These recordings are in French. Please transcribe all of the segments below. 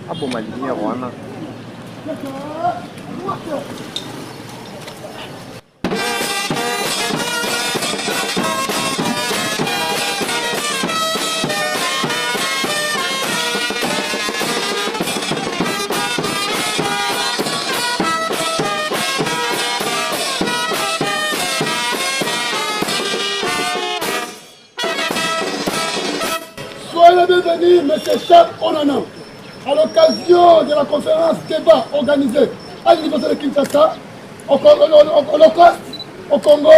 Hapo malinia wana Soyez le bienvenu, M. Charles Onana, à l'occasion de la conférence débat organisée à l'Université de Kinshasa, au Holocauste, au Congo,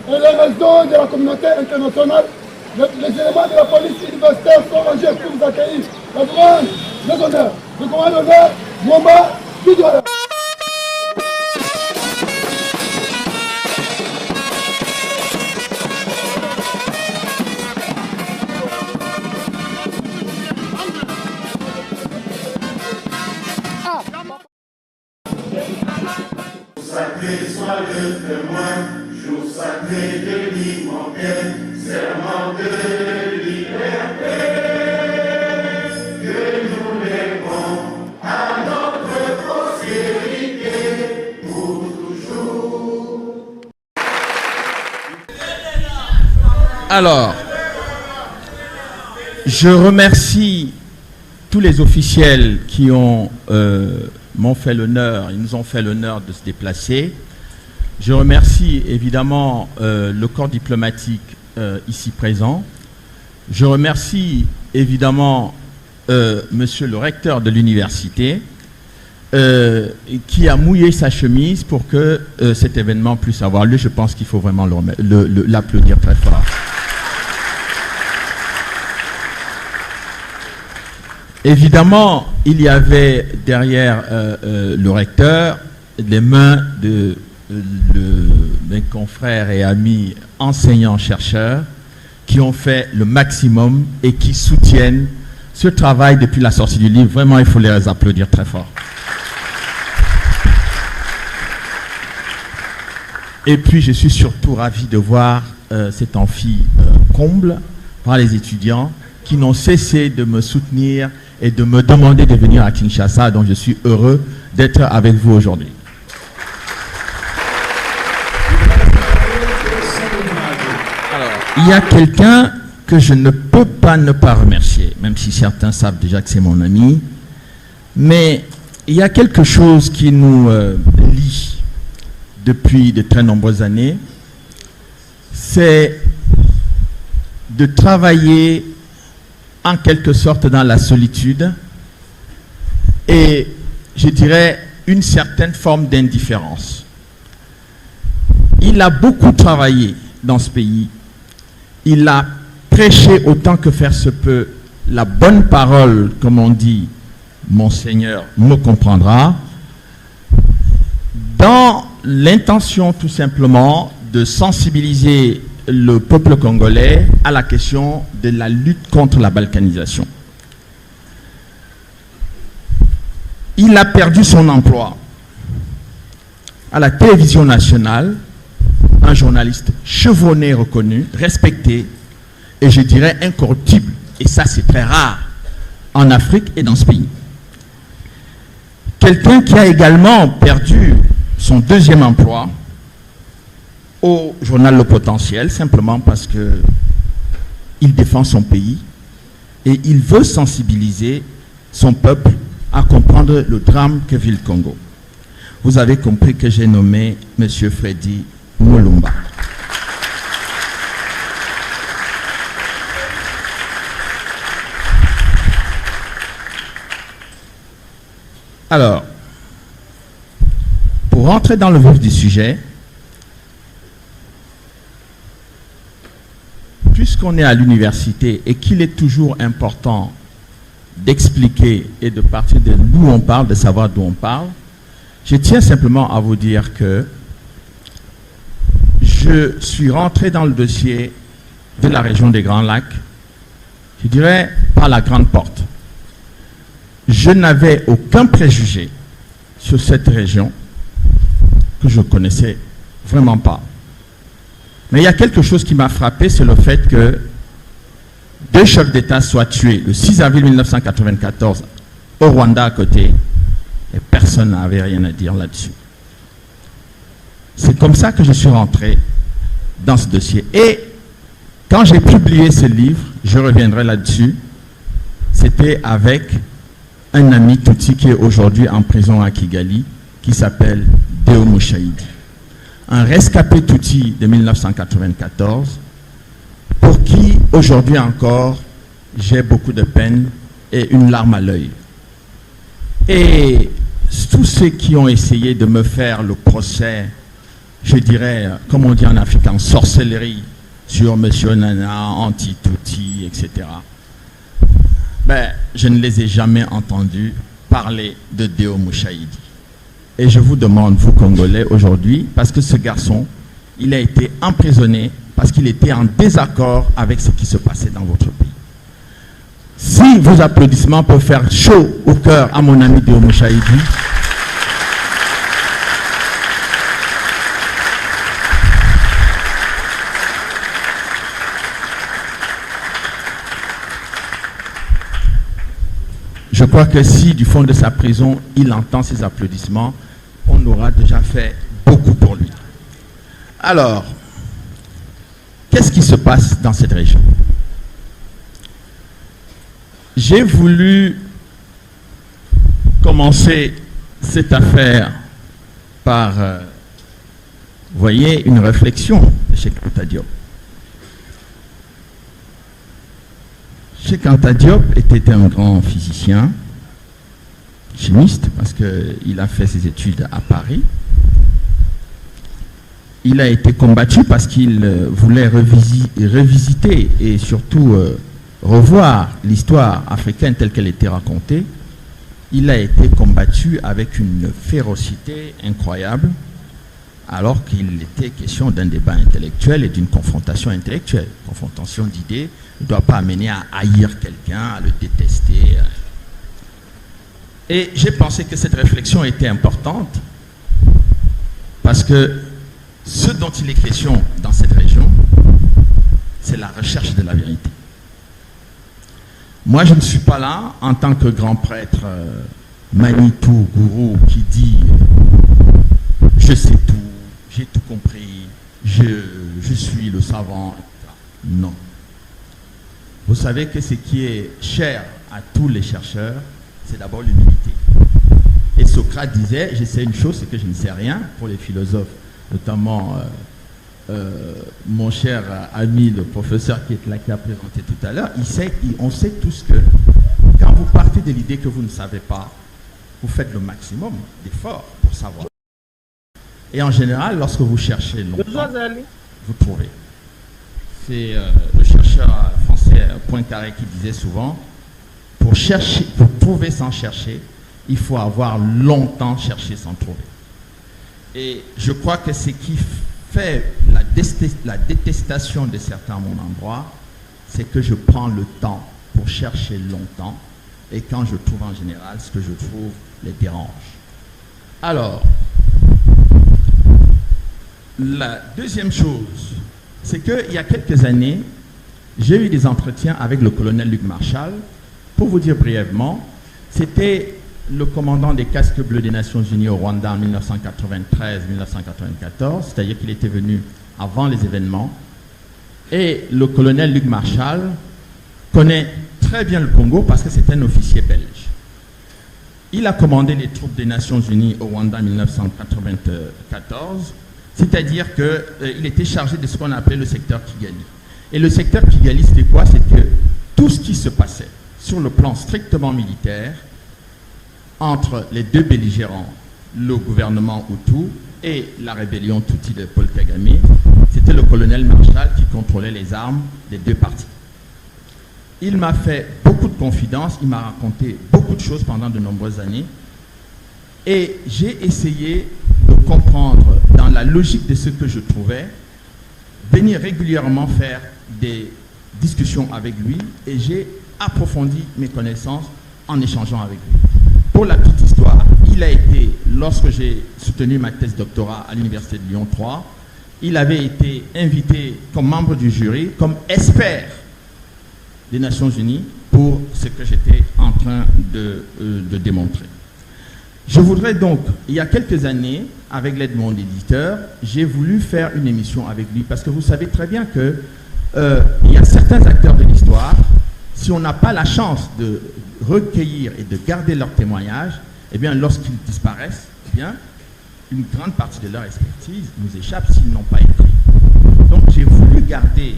et les raisons de la communauté internationale. Les éléments de la police universitaire sont rangés pour vous accueillir. La grande, les honneurs, le grand honneur, Mwamba, Bidouala. Sacré soit le témoin, jour sacré de l'immortel, serment de liberté, que nous lèvons à notre postérité pour toujours. Alors, je remercie tous les officiels qui ont m'ont fait l'honneur, ils nous ont fait l'honneur de se déplacer. Je remercie évidemment le corps diplomatique ici présent. Je remercie évidemment monsieur le recteur de l'université qui a mouillé sa chemise pour que cet événement puisse avoir lieu. Je pense qu'il faut vraiment l'applaudir très fort. Évidemment, il y avait derrière le recteur les mains de mes confrères et amis enseignants-chercheurs qui ont fait le maximum et qui soutiennent ce travail depuis la sortie du livre. Vraiment, il faut les applaudir très fort. Et puis, je suis surtout ravi de voir cet amphi comble par les étudiants qui n'ont cessé de me soutenir et de me demander de venir à Kinshasa, donc je suis heureux d'être avec vous aujourd'hui. Alors, il y a quelqu'un que je ne peux pas ne pas remercier, même si certains savent déjà que c'est mon ami, mais il y a quelque chose qui nous lie depuis de très nombreuses années, c'est de travailler en quelque sorte dans la solitude et, je dirais, une certaine forme d'indifférence. Il a beaucoup travaillé dans ce pays. Il a prêché autant que faire se peut la bonne parole, comme on dit, mon Seigneur me comprendra, dans l'intention tout simplement de sensibiliser le peuple congolais à la question de la lutte contre la balkanisation. Il a perdu son emploi à la télévision nationale, un journaliste chevronné, reconnu, respecté, et je dirais incorruptible. Et ça, c'est très rare en Afrique et dans ce pays. Quelqu'un qui a également perdu son deuxième emploi au journal Le Potentiel, simplement parce qu'il défend son pays et il veut sensibiliser son peuple à comprendre le drame que vit le Congo. Vous avez compris que j'ai nommé M. Freddy Mulumba. Alors, pour rentrer dans le vif du sujet, puisqu'on est à l'université et qu'il est toujours important d'expliquer et de partir de d'où on parle, de savoir d'où on parle, je tiens simplement à vous dire que je suis rentré dans le dossier de la région des Grands Lacs, je dirais par la grande porte. Je n'avais aucun préjugé sur cette région que je ne connaissais vraiment pas. Mais il y a quelque chose qui m'a frappé, c'est le fait que deux chefs d'État soient tués le 6 avril 1994 au Rwanda à côté, et personne n'avait rien à dire là-dessus. C'est comme ça que je suis rentré dans ce dossier. Et quand j'ai publié ce livre, je reviendrai là-dessus, c'était avec un ami Tutsi qui est aujourd'hui en prison à Kigali, qui s'appelle Deo Mushahidi. Un rescapé Tutsi de 1994, pour qui, aujourd'hui encore, j'ai beaucoup de peine et une larme à l'œil. Et tous ceux qui ont essayé de me faire le procès, je dirais, comme on dit en Afrique, en sorcellerie, sur M. Nana, anti-Tutsi, etc., ben, je ne les ai jamais entendus parler de Deo Mushahidi. Et je vous demande, vous Congolais, aujourd'hui, parce que ce garçon, il a été emprisonné parce qu'il était en désaccord avec ce qui se passait dans votre pays. Si vos applaudissements peuvent faire chaud au cœur à mon ami Deo Mushahidi, je crois que si du fond de sa prison, il entend ces applaudissements, on aura déjà fait beaucoup pour lui. Alors, qu'est-ce qui se passe dans cette région? J'ai voulu commencer cette affaire par, vous voyez, une réflexion de Cheikh Anta Diop. Cheikh Anta Diop était un grand physicien, chimiste, parce qu'il a fait ses études à Paris. Il a été combattu parce qu'il voulait revisiter et surtout revoir l'histoire africaine telle qu'elle était racontée. Il a été combattu avec une férocité incroyable, alors qu'il était question d'un débat intellectuel et d'une confrontation intellectuelle. Confrontation d'idées ne doit pas amener à haïr quelqu'un, à le détester. Et j'ai pensé que cette réflexion était importante parce que ce dont il est question dans cette région, c'est la recherche de la vérité. Moi, je ne suis pas là en tant que grand prêtre Manitou, gourou, qui dit « je sais tout, j'ai tout compris, je suis le savant ». Non. Vous savez que ce qui est cher à tous les chercheurs, c'est d'abord l'humilité. Et Socrate disait « je sais une chose, c'est que je ne sais rien » pour les philosophes, notamment mon cher ami, le professeur qui est là, qui a présenté tout à l'heure, on sait tous que quand vous partez de l'idée que vous ne savez pas, vous faites le maximum d'efforts pour savoir. Et en général, lorsque vous cherchez longtemps, vous trouvez. C'est le chercheur français Poincaré qui disait souvent, pour trouver sans chercher, il faut avoir longtemps cherché sans trouver. Et je crois que ce qui fait la détestation de certains à mon endroit, c'est que je prends le temps pour chercher longtemps, et quand je trouve en général, ce que je trouve les dérange. Alors, la deuxième chose, c'est qu'il y a quelques années, j'ai eu des entretiens avec le colonel Luc Marshall. Pour vous dire brièvement, c'était le commandant des casques bleus des Nations Unies au Rwanda en 1993-1994, c'est-à-dire qu'il était venu avant les événements. Et le colonel Luc Marshall connaît très bien le Congo parce que c'est un officier belge. Il a commandé les troupes des Nations Unies au Rwanda en 1994, c'est-à-dire qu'il était chargé de ce qu'on appelait le secteur Kigali. Et le secteur Kigali, c'était quoi? C'est que tout ce qui se passait sur le plan strictement militaire, entre les deux belligérants, le gouvernement Hutu et la rébellion Tutsi de Paul Kagame, c'était le colonel Marshall qui contrôlait les armes des deux parties. Il m'a fait beaucoup de confidences, il m'a raconté beaucoup de choses pendant de nombreuses années, et j'ai essayé de comprendre, dans la logique de ce que je trouvais, venir régulièrement faire des discussions avec lui, et j'ai approfondi mes connaissances en échangeant avec lui. Pour la petite histoire, il a été, lorsque j'ai soutenu ma thèse doctorat à l'Université de Lyon 3, il avait été invité comme membre du jury, comme expert des Nations Unies pour ce que j'étais en train de démontrer. Je voudrais donc, il y a quelques années, avec l'aide de mon éditeur, j'ai voulu faire une émission avec lui, parce que vous savez très bien que il y a certains acteurs de l'histoire, si on n'a pas la chance de recueillir et de garder leurs témoignages, eh bien, lorsqu'ils disparaissent, eh bien, une grande partie de leur expertise nous échappe s'ils n'ont pas écrit. Donc, j'ai voulu garder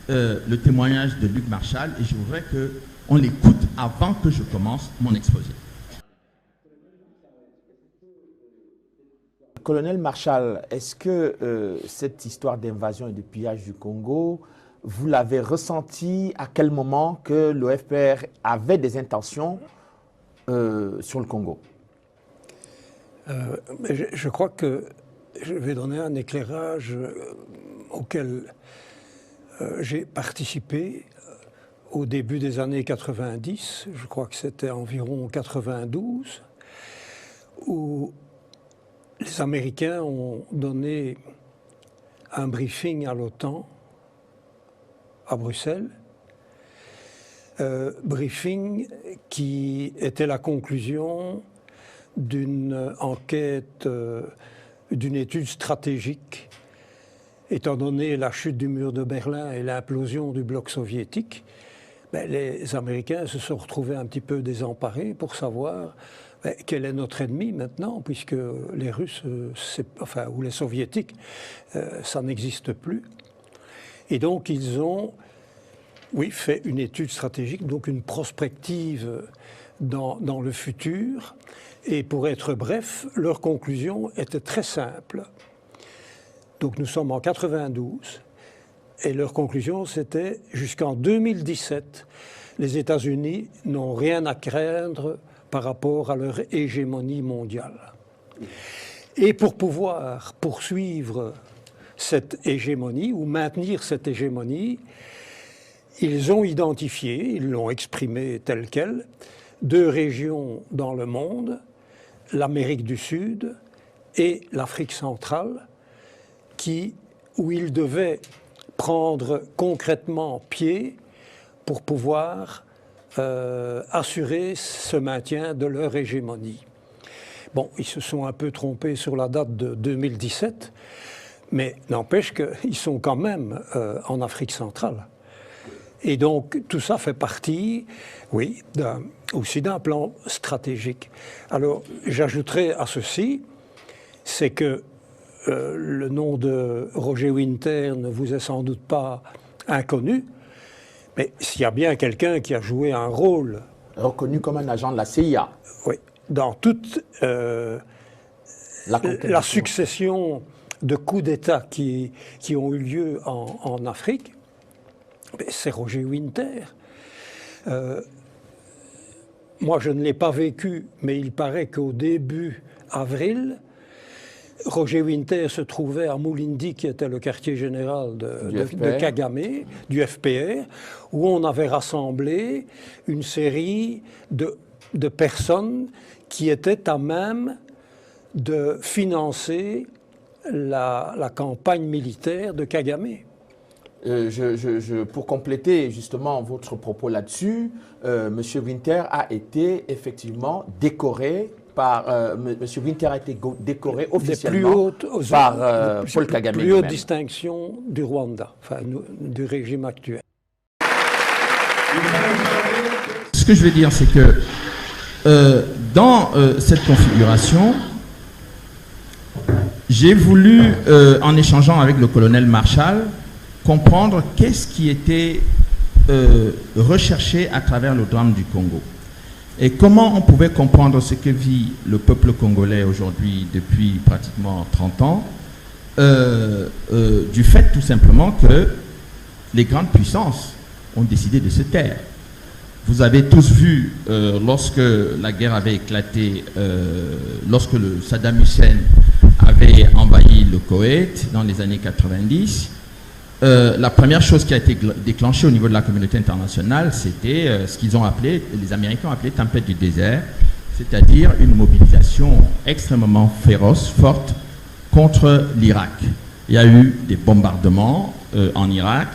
le témoignage de Luc Marshall et je voudrais qu'on l'écoute avant que je commence mon exposé. Colonel Marshall, est-ce que cette histoire d'invasion et de pillage du Congo, vous l'avez ressenti à quel moment que l'OFPR avait des intentions sur le Congo? Je crois que je vais donner un éclairage auquel j'ai participé au début des années 90, je crois que c'était environ 92, où les Américains ont donné un briefing à l'OTAN à Bruxelles, briefing qui était la conclusion d'une enquête, d'une étude stratégique, étant donné la chute du mur de Berlin et l'implosion du bloc soviétique. Les Américains se sont retrouvés un petit peu désemparés pour savoir quel est notre ennemi maintenant, puisque les Russes, ou les Soviétiques, ça n'existe plus. Et donc ils ont, fait une étude stratégique, donc une prospective dans le futur. Et pour être bref, leur conclusion était très simple. Donc nous sommes en 92, et leur conclusion c'était jusqu'en 2017, les États-Unis n'ont rien à craindre par rapport à leur hégémonie mondiale. Et pour pouvoir poursuivre cette hégémonie ou maintenir cette hégémonie, ils ont identifié, ils l'ont exprimé tel quel, deux régions dans le monde, l'Amérique du Sud et l'Afrique centrale, où ils devaient prendre concrètement pied pour pouvoir assurer ce maintien de leur hégémonie. Bon, ils se sont un peu trompés sur la date de 2017, mais n'empêche qu'ils sont quand même en Afrique centrale. Et donc, tout ça fait partie, aussi d'un plan stratégique. Alors, j'ajouterai à ceci, c'est que le nom de Roger Winter ne vous est sans doute pas inconnu, mais s'il y a bien quelqu'un qui a joué un rôle... Reconnu comme un agent de la CIA. Oui, dans toute la succession de coups d'État qui ont eu lieu en Afrique, c'est Roger Winter. Moi, je ne l'ai pas vécu, mais il paraît qu'au début avril, Roger Winter se trouvait à Mulindi, qui était le quartier général de Kagame, du FPR, où on avait rassemblé une série de personnes qui étaient à même de financer la campagne militaire de Kagame. Pour compléter justement votre propos là-dessus, M. Winter a été effectivement décoré M. Winter a été décoré officiellement par Paul Kagame. Plus haute distinction du Rwanda, enfin du régime actuel. Ce que je veux dire, c'est que dans cette configuration, j'ai voulu, en échangeant avec le colonel Marshall, comprendre qu'est-ce qui était recherché à travers le drame du Congo. Et comment on pouvait comprendre ce que vit le peuple congolais aujourd'hui depuis pratiquement 30 ans, du fait tout simplement que les grandes puissances ont décidé de se taire. Vous avez tous vu, lorsque la guerre avait éclaté, lorsque le Saddam Hussein avait envahi le Koweït dans les années 90, la première chose qui a été déclenchée au niveau de la communauté internationale, c'était ce qu'ils ont appelé, les Américains ont appelé tempête du désert, c'est-à-dire une mobilisation extrêmement féroce, forte, contre l'Irak. Il y a eu des bombardements en Irak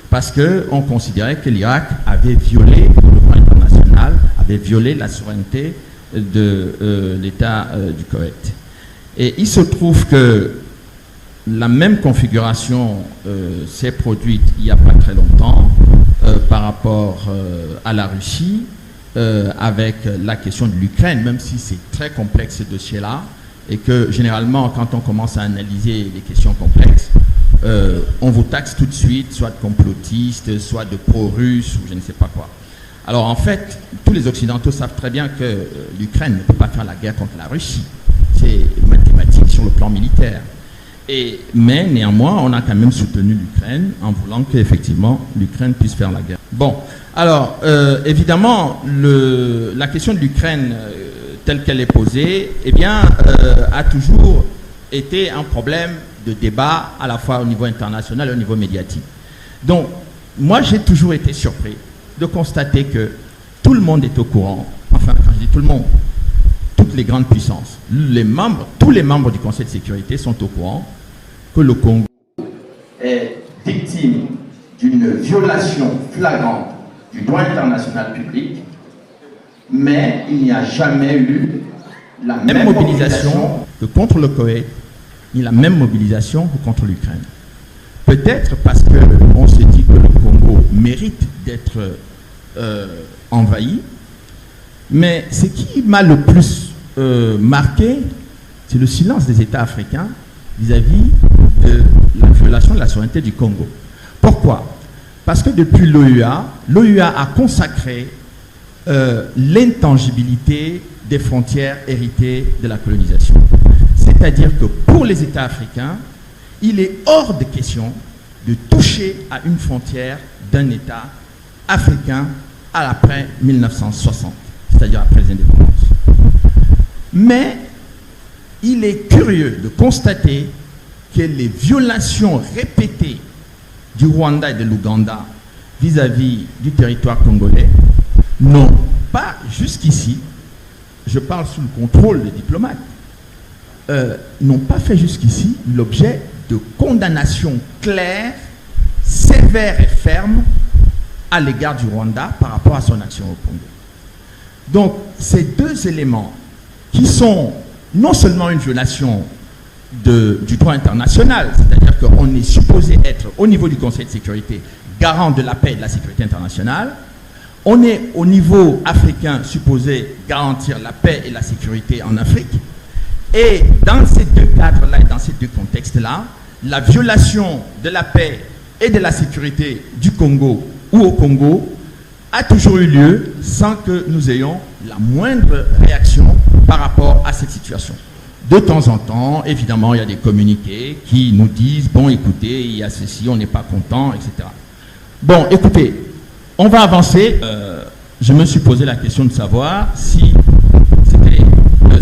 parce qu'on considérait que l'Irak avait violé, le droit international, avait violé la souveraineté de l'État du Koweït. Et il se trouve que la même configuration s'est produite il n'y a pas très longtemps par rapport à la Russie avec la question de l'Ukraine, même si c'est très complexe ce dossier-là, et que généralement quand on commence à analyser les questions complexes, on vous taxe tout de suite, soit de complotiste, soit de pro-russe, ou je ne sais pas quoi. Alors en fait, tous les Occidentaux savent très bien que l'Ukraine ne peut pas faire la guerre contre la Russie. C'est mathématique sur le plan militaire. Mais néanmoins, on a quand même soutenu l'Ukraine en voulant qu'effectivement l'Ukraine puisse faire la guerre. Bon, alors évidemment, la question de l'Ukraine telle qu'elle est posée, eh bien, a toujours été un problème de débat à la fois au niveau international et au niveau médiatique. Donc, moi, j'ai toujours été surpris de constater que tout le monde est au courant, enfin, quand je dis tout le monde, toutes les grandes puissances, tous les membres du Conseil de sécurité sont au courant que le Congo est victime d'une violation flagrante du droit international public, mais il n'y a jamais eu la même mobilisation que contre le Koweït, ni la même mobilisation que contre l'Ukraine. Peut-être parce qu'on se dit que le Congo mérite d'être envahi, mais ce qui m'a le plus marqué, c'est le silence des États africains vis-à-vis de la violation de la souveraineté du Congo. Pourquoi? Parce que depuis l'OUA a consacré l'intangibilité des frontières héritées de la colonisation. C'est-à-dire que pour les États africains, il est hors de question de toucher à une frontière d'un État africain après 1960, c'est-à-dire après les indépendances. Mais il est curieux de constater que les violations répétées du Rwanda et de l'Ouganda vis-à-vis du territoire congolais n'ont pas jusqu'ici, je parle sous le contrôle des diplomates, n'ont pas fait jusqu'ici l'objet de condamnations claires, sévères et fermes à l'égard du Rwanda par rapport à son action au Congo. Donc, ces deux éléments qui sont non seulement une violation du droit international, c'est-à-dire qu'on est supposé être, au niveau du Conseil de sécurité, garant de la paix et de la sécurité internationale, on est, au niveau africain, supposé garantir la paix et la sécurité en Afrique, Et dans ces deux cadres-là et dans ces deux contextes-là, la violation de la paix et de la sécurité du Congo ou au Congo a toujours eu lieu sans que nous ayons la moindre réaction par rapport à cette situation. De temps en temps, évidemment, il y a des communiqués qui nous disent « Bon, écoutez, il y a ceci, on n'est pas content, etc. » Bon, écoutez, on va avancer. Je me suis posé la question de savoir si c'était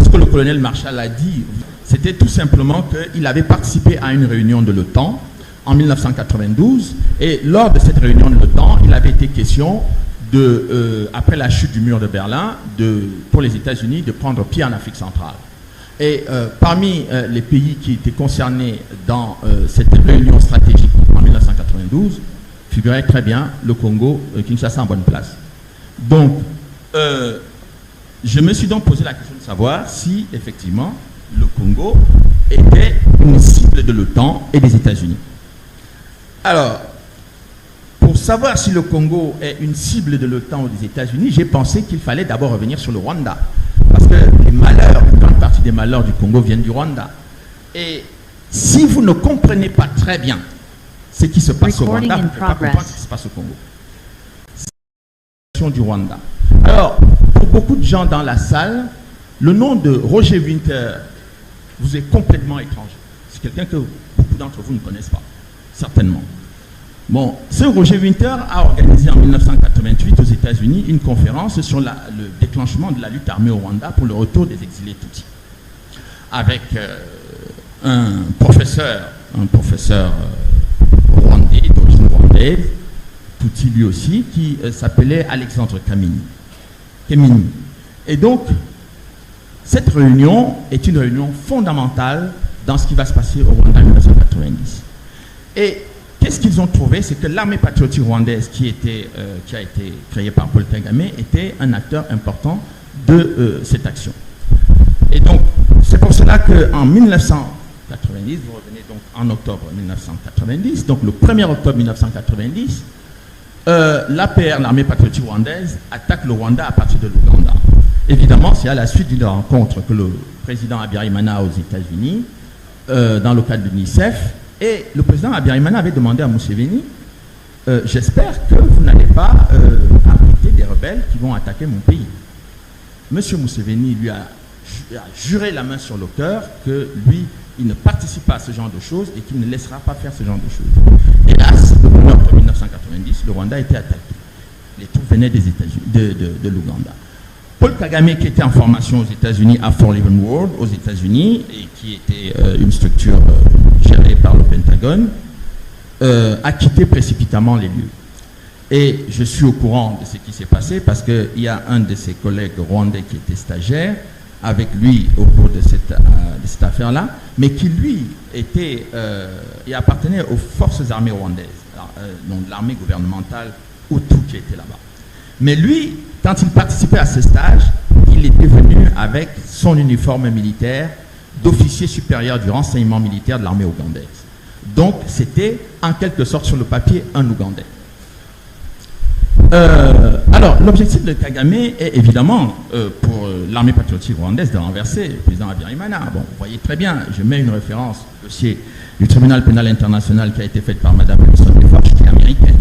ce que le colonel Marshall a dit. C'était tout simplement qu'il avait participé à une réunion de l'OTAN en 1992 et lors de cette réunion de l'OTAN, il avait été question après la chute du mur de Berlin, pour les États-Unis de prendre pied en Afrique centrale. Et parmi les pays qui étaient concernés dans cette réunion stratégique en 1992, figurait très bien le Congo, Kinshasa en bonne place. Donc, je me suis donc posé la question de savoir si, effectivement, le Congo était une cible de l'OTAN et des États-Unis. Alors, pour savoir si le Congo est une cible de l'OTAN ou des États-Unis, j'ai pensé qu'il fallait d'abord revenir sur le Rwanda. Parce que les malheurs, une grande partie des malheurs du Congo viennent du Rwanda. Et si vous ne comprenez pas très bien ce qui se passe au Rwanda, vous ne pouvez pas comprendre ce qui se passe au Congo. C'est la question du Rwanda. Alors, pour beaucoup de gens dans la salle, le nom de Roger Winter vous est complètement étranger. C'est quelqu'un que beaucoup d'entre vous ne connaissent pas, certainement. Bon, ce Roger Winter a organisé en 1988 aux États-Unis une conférence sur le déclenchement de la lutte armée au Rwanda pour le retour des exilés Tutsis. Avec un professeur rwandais, d'origine rwandaise, Tutsi lui aussi, qui s'appelait Alexandre Kemini. Et donc, cette réunion est une réunion fondamentale dans ce qui va se passer au Rwanda en 1990. Et qu'est-ce qu'ils ont trouvé? C'est que l'armée patriotique rwandaise qui a été créée par Paul Kagame était un acteur important de cette action. Et donc, c'est pour cela qu'en 1990, vous revenez donc en octobre 1990, donc le 1er octobre 1990, l'APR, l'armée patriotique rwandaise, attaque le Rwanda à partir de l'Ouganda. Évidemment, c'est à la suite d'une rencontre que le président Habyarimana a aux États-Unis, dans le cadre de l'UNICEF, et le président Habyarimana avait demandé à Museveni, j'espère que vous n'allez pas abriter des rebelles qui vont attaquer mon pays. Monsieur Museveni lui a juré la main sur le cœur que lui, il ne participe pas à ce genre de choses et qu'il ne laissera pas faire ce genre de choses. Hélas, le 1er octobre 1990, le Rwanda a été attaqué. Les troupes venaient des États-Unis, de l'Ouganda. Paul Kagame, qui était en formation aux États-Unis à Fort Leavenworth, aux États-Unis, et qui était une structure gérée par le Pentagone, a quitté précipitamment les lieux. Et je suis au courant de ce qui s'est passé parce qu'il y a un de ses collègues rwandais qui était stagiaire avec lui au cours de cette affaire-là, mais qui lui il appartenait aux forces armées rwandaises, donc l'armée gouvernementale Hutu qui était là-bas. Mais lui, quand il participait à ce stage, il était venu avec son uniforme militaire d'officier supérieur du renseignement militaire de l'armée ougandaise. Donc, c'était en quelque sorte sur le papier un Ougandais. Alors, l'objectif de Kagame est évidemment pour l'armée patriotique rwandaise de renverser le président Habyarimana. Bon, vous voyez très bien, je mets une référence au dossier du tribunal pénal international qui a été faite par Mme Alison Deforge, qui est américaine.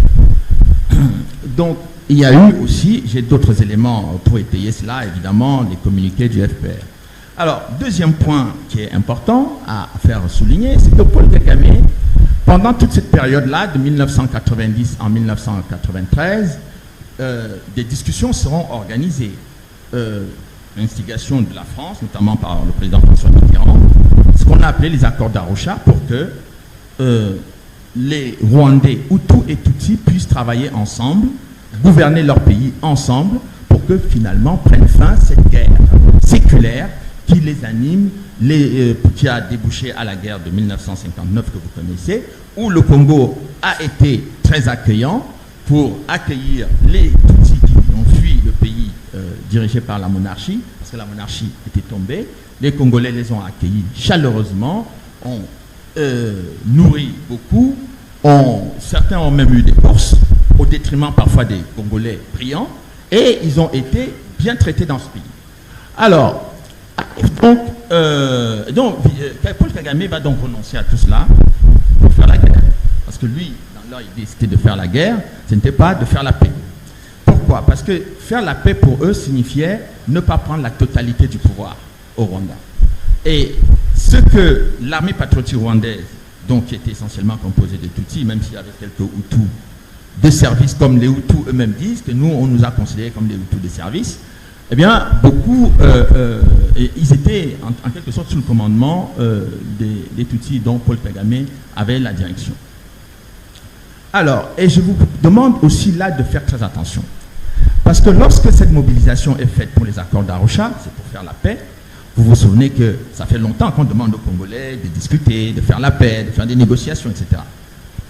Donc, il y a eu aussi, j'ai d'autres éléments pour étayer cela, évidemment, les communiqués du FPR. Alors, deuxième point qui est important à faire souligner, c'est que Paul Kagame, pendant toute cette période-là, de 1990 en 1993, des discussions seront organisées. L'instigation de la France, notamment par le président François Mitterrand, ce qu'on a appelé les accords d'Arusha pour que les Rwandais, Hutus et Tutsis puissent travailler ensemble, gouverner leur pays ensemble, pour que finalement prenne fin cette guerre séculaire qui les anime, qui a débouché à la guerre de 1959 que vous connaissez, où le Congo a été très accueillant pour accueillir les Tutsis qui ont fui le pays dirigé par la monarchie, parce que la monarchie était tombée. Les Congolais les ont accueillis chaleureusement, ont nourri beaucoup, certains ont même eu des bourses, au détriment parfois des Congolais brillants, et ils ont été bien traités dans ce pays. Alors, Donc, Paul Kagame va donc renoncer à tout cela pour faire la guerre. Parce que lui, dans leur idée, c'était de faire la guerre, ce n'était pas de faire la paix. Pourquoi? Parce que faire la paix pour eux signifiait ne pas prendre la totalité du pouvoir au Rwanda. Et ce que l'armée patriotique rwandaise, donc qui était essentiellement composée de Tutsis, même s'il y avait quelques Hutus de service, comme les Hutus eux-mêmes disent, que nous, on nous a considérés comme les Hutus de service, eh bien, beaucoup, ils étaient en quelque sorte sous le commandement des Tutsis dont Paul Kagame avait la direction. Alors, et je vous demande aussi là de faire très attention. Parce que lorsque cette mobilisation est faite pour les accords d'Arusha, c'est pour faire la paix, vous vous souvenez que ça fait longtemps qu'on demande aux Congolais de discuter, de faire la paix, de faire des négociations, etc.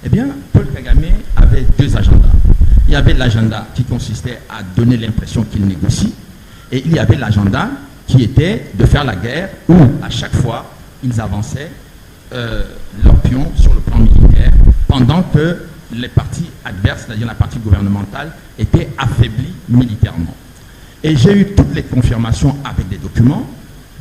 Eh bien, Paul Kagame avait deux agendas. Il y avait l'agenda qui consistait à donner l'impression qu'il négocie, et il y avait l'agenda qui était de faire la guerre, où à chaque fois, ils avançaient leur pion sur le plan militaire, pendant que les partis adverses, c'est-à-dire la partie gouvernementale, étaient affaiblis militairement. Et j'ai eu toutes les confirmations avec des documents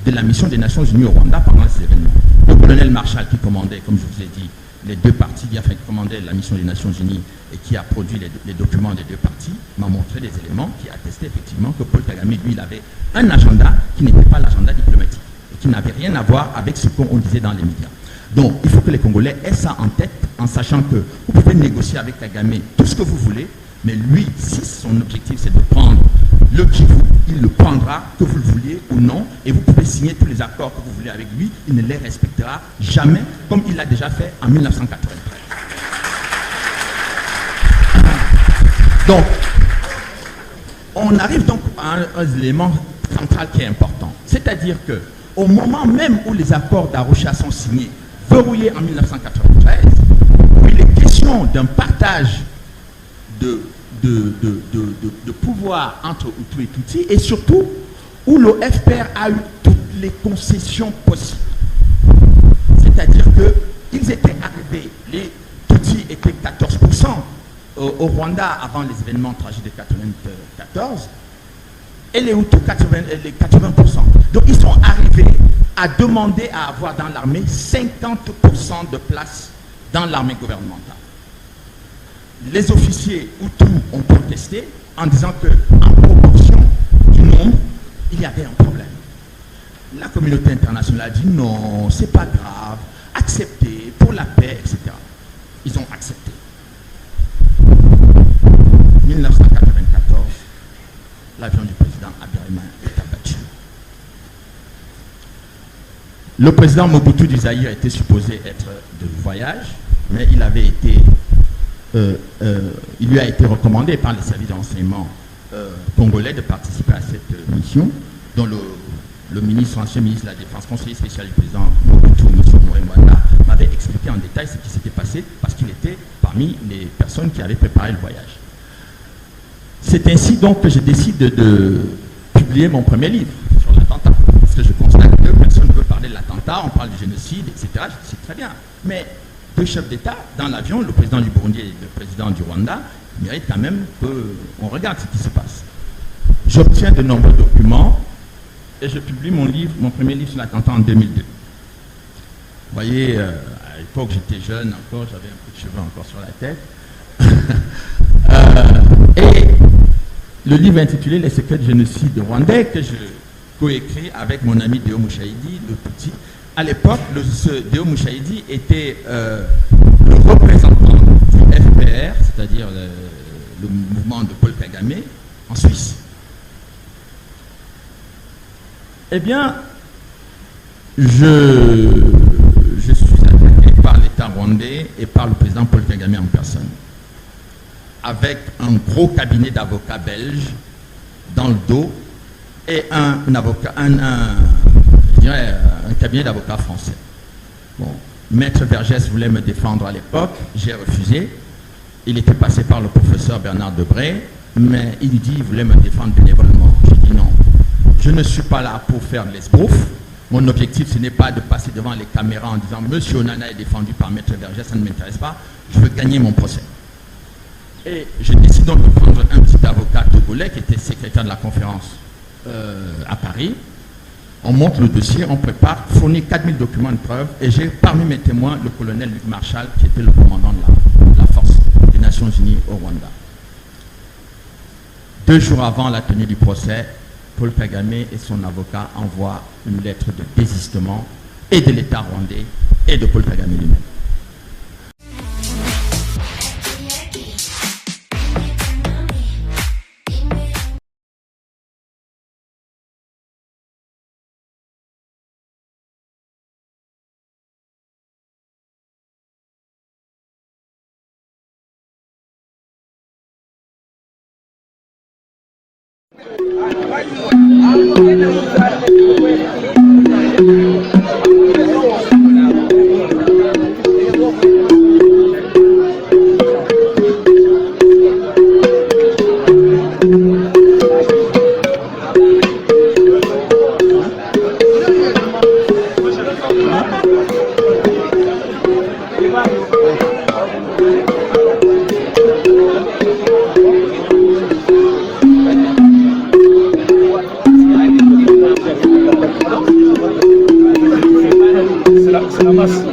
de la mission des Nations Unies au Rwanda pendant ces événements. Le colonel Marshall qui commandait, comme je vous ai dit, les deux parties, qui commandait la mission des Nations Unies et qui a produit les documents des deux parties, m'a montré des éléments qui attestaient effectivement que Paul Kagame, lui, il avait un agenda qui n'était pas l'agenda diplomatique et qui n'avait rien à voir avec ce qu'on disait dans les médias. Donc, il faut que les Congolais aient ça en tête, en sachant que vous pouvez négocier avec Kagame tout ce que vous voulez, mais lui, si son objectif c'est de prendre le Kivu, il le prendra, que vous le vouliez ou non, et vous pouvez signer tous les accords que vous voulez avec lui, il ne les respectera jamais, comme il l'a déjà fait en 1993. Donc, on arrive donc à un élément central qui est important, c'est-à-dire que au moment même où les accords d'Arusha sont signés, verrouillés en 1993, où il est question d'un partage de pouvoir entre Hutu et Tutsi, et surtout où le FPR a eu toutes les concessions possibles. C'est-à-dire qu'ils étaient arrivés, les Tutsis étaient 14% au Rwanda avant les événements tragiques de 1994, et les Hutus 80%. Donc ils sont arrivés à demander à avoir dans l'armée 50% de place dans l'armée gouvernementale. Les officiers Hutus ont protesté en disant qu'en proportion du nombre, il y avait un problème. La communauté internationale a dit non, c'est pas grave, acceptez pour la paix, etc. Ils ont accepté. 1994, l'avion du président Habyarimana est abattu. Le président Mobutu du Zaïre était supposé être de voyage, mais il avait été il lui a été recommandé par les services d'enseignement congolais de participer à cette mission, dont le ministre, ancien ministre de la Défense, conseiller spécial du président Mobutu, M. Moïmouanda, m'avait expliqué en détail ce qui s'était passé parce qu'il était parmi les personnes qui avaient préparé le voyage. C'est ainsi donc que je décide de publier mon premier livre sur l'attentat, parce que je constate que personne ne veut parler de l'attentat, on parle du génocide, etc. C'est très bien, mais deux chefs d'État dans l'avion, le président du Burundi et le président du Rwanda, méritent quand même qu'on regarde ce qui se passe. J'obtiens de nombreux documents et je publie mon premier livre sur l'attentat en 2002. Vous voyez, à l'époque j'étais jeune encore, j'avais un peu de cheveux encore sur la tête. Et le livre intitulé Les secrets du génocide rwandais que je coécris avec mon ami Deo Mouchaïdi, le petit. À l'époque, Deo Mouchaïdi était le représentant du FPR, c'est-à-dire le mouvement de Paul Kagame, en Suisse. Eh bien, je suis attaqué par l'État rwandais et par le président Paul Kagame en personne, avec un gros cabinet d'avocats belges dans le dos et un cabinet d'avocats français. Bon, Maître Vergès voulait me défendre à l'époque, j'ai refusé. Il était passé par le professeur Bernard Debré, mais il dit qu'il voulait me défendre bénévolement. J'ai dit non, je ne suis pas là pour faire l'esbrouf. Mon objectif, ce n'est pas de passer devant les caméras en disant « Monsieur Onana est défendu par Maître Vergès, ça ne m'intéresse pas, je veux gagner mon procès ». Et je décide donc de prendre un petit avocat togolais qui était secrétaire de la conférence à Paris, On monte le dossier, on prépare, fournit 4000 documents de preuve et j'ai parmi mes témoins le colonel Luc Marshall qui était le commandant de la force des Nations Unies au Rwanda. 2 jours avant la tenue du procès, Paul Kagame et son avocat envoient une lettre de désistement et de l'État rwandais et de Paul Kagame lui-même. C'est la masse.